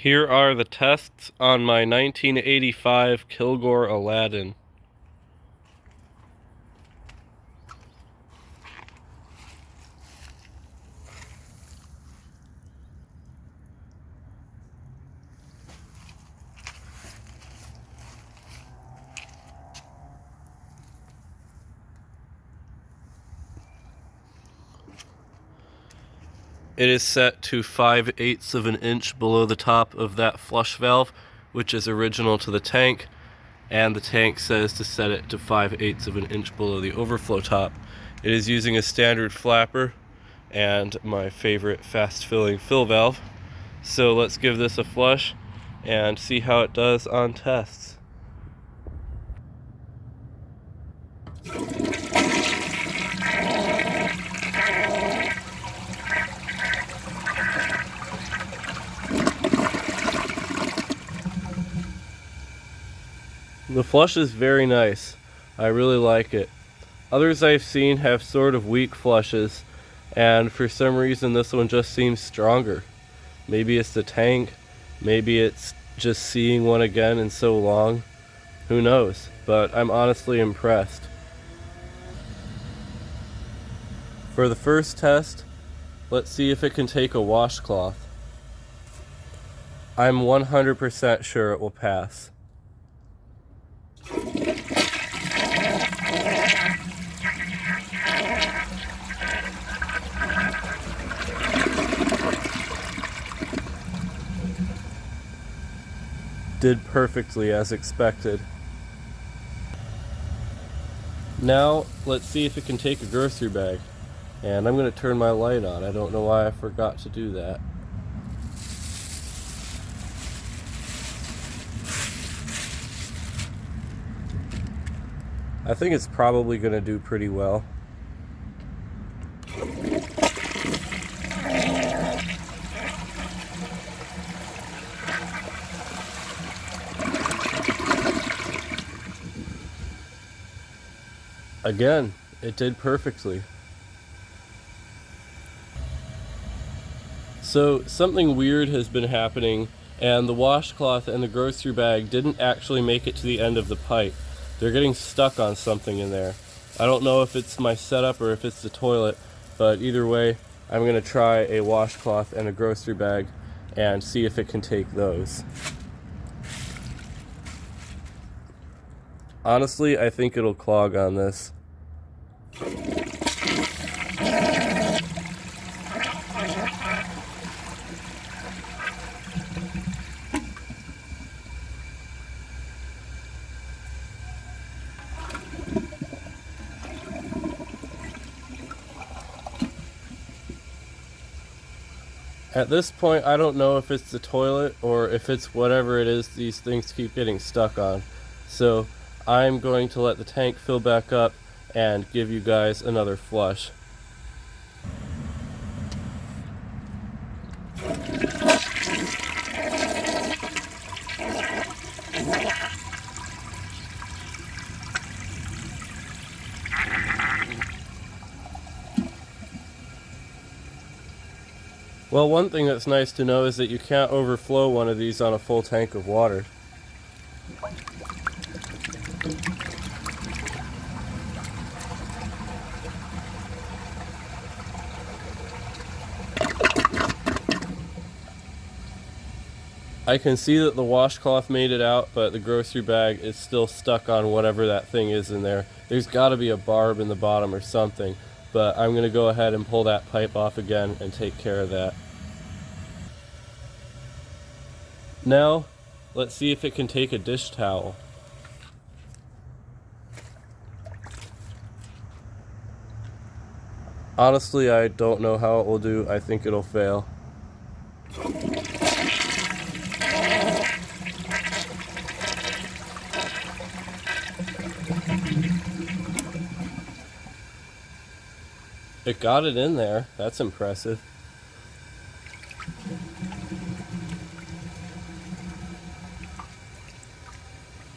Here are the tests on my 1985 Kilgore Aladdin. It is set to 5/8 of an inch below the top of that flush valve, which is original to the tank, and the tank says to set it to 5/8 of an inch below the overflow top. It is using a standard flapper and my favorite fast filling fill valve. So let's give this a flush and see how it does on tests. The flush is very nice. I really like it. Others I've seen have sort of weak flushes, and for some reason this one just seems stronger. Maybe it's the tank, maybe it's just seeing one again in so long. Who knows? But I'm honestly impressed. For the first test, let's see if it can take a washcloth. I'm 100% sure it will pass. Did perfectly as expected. Now let's see if it can take a grocery bag. And I'm going to turn my light on. I don't know why I forgot to do that. I think it's probably going to do pretty well. Again, it did perfectly. So something weird has been happening, and the washcloth and the grocery bag didn't actually make it to the end of the pipe. They're getting stuck on something in there. I don't know if it's my setup or if it's the toilet, but either way, I'm going to try a washcloth and a grocery bag and see if it can take those. Honestly, I think it'll clog on this. At this point, I don't know if it's the toilet or if it's whatever it is these things keep getting stuck on. So I'm going to let the tank fill back up and give you guys another flush. Well, one thing that's nice to know is that you can't overflow one of these on a full tank of water. I can see that the washcloth made it out, but the grocery bag is still stuck on whatever that thing is in there. There's got to be a barb in the bottom or something, but I'm going to go ahead and pull that pipe off again and take care of that. Now, let's see if it can take a dish towel. Honestly, I don't know how it will do. I think it'll fail. It got it in there. That's impressive.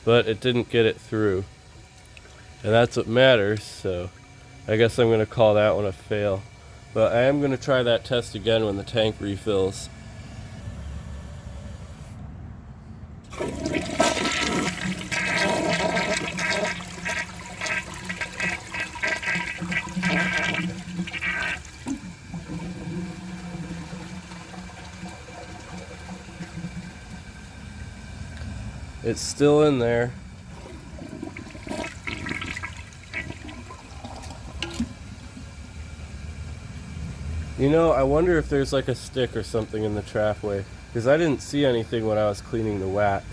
But it didn't get it through. And that's what matters, so I guess I'm going to call that one a fail. But I am going to try that test again when the tank refills. It's still in there. You know, I wonder if there's like a stick or something in the trapway, because I didn't see anything when I was cleaning the wax.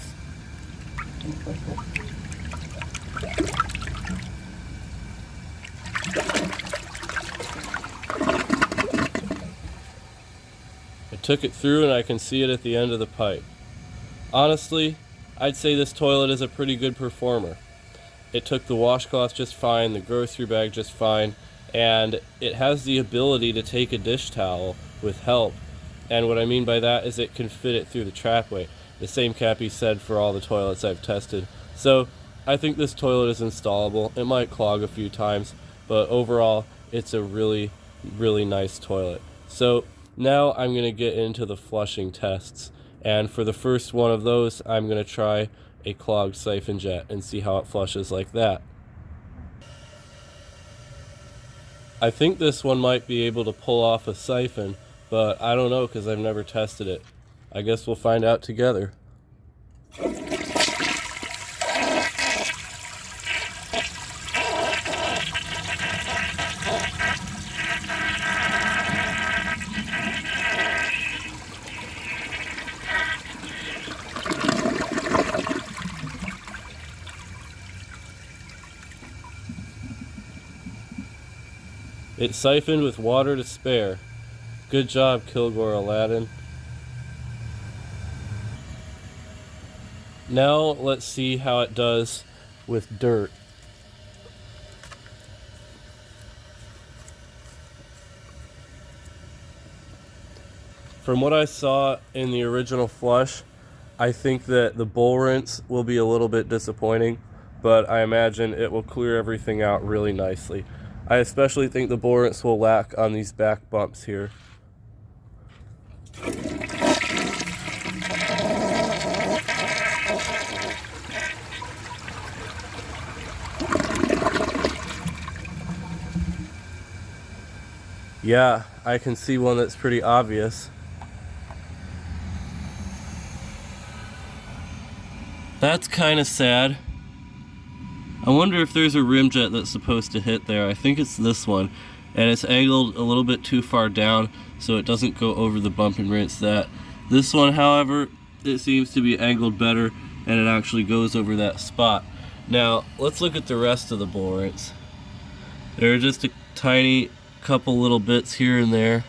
I took it through and I can see it at the end of the pipe. Honestly, I'd say this toilet is a pretty good performer. It took the washcloth just fine, the grocery bag just fine, and it has the ability to take a dish towel with help. And what I mean by that is it can fit it through the trapway. The same can be said for all the toilets I've tested. So I think this toilet is installable. It might clog a few times, but overall it's a really, really nice toilet. So now I'm going to get into the flushing tests. And for the first one of those, I'm going to try a clogged siphon jet and see how it flushes like that. I think this one might be able to pull off a siphon, but I don't know because I've never tested it. I guess we'll find out together. It siphoned with water to spare. Good job, Kilgore Aladdin. Now let's see how it does with dirt. From what I saw in the original flush, I think that the bowl rinse will be a little bit disappointing, but I imagine it will clear everything out really nicely. I especially think the bowl rinse will lack on these back bumps here. Yeah, I can see one that's pretty obvious. That's kind of sad. I wonder if there's a rim jet that's supposed to hit there. I think it's this one, and it's angled a little bit too far down so it doesn't go over the bump and rinse that. This one, however, it seems to be angled better and it actually goes over that spot. Now let's look at the rest of the bowl rinse. There are just a tiny couple little bits here and there.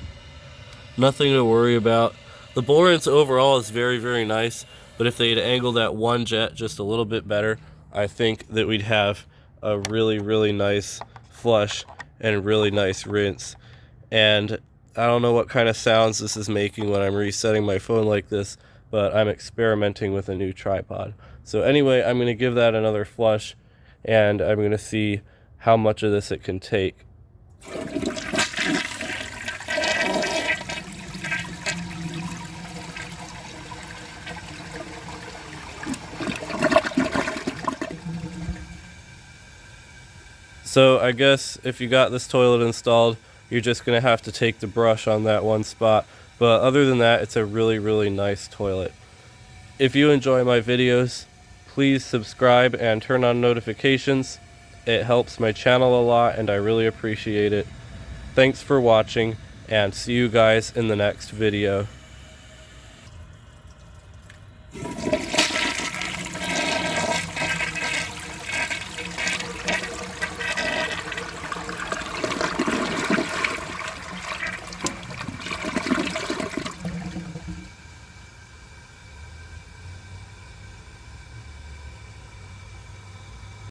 Nothing to worry about. The bowl rinse overall is very, very nice, but if they'd angled that one jet just a little bit better, I think that we'd have a really, really nice flush and really nice rinse. And I don't know what kind of sounds this is making when I'm resetting my phone like this, but I'm experimenting with a new tripod. So anyway, I'm going to give that another flush, and I'm going to see how much of this it can take. So I guess if you got this toilet installed, you're just going to have to take the brush on that one spot. But other than that, it's a really, really nice toilet. If you enjoy my videos, please subscribe and turn on notifications. It helps my channel a lot and I really appreciate it. Thanks for watching, and see you guys in the next video.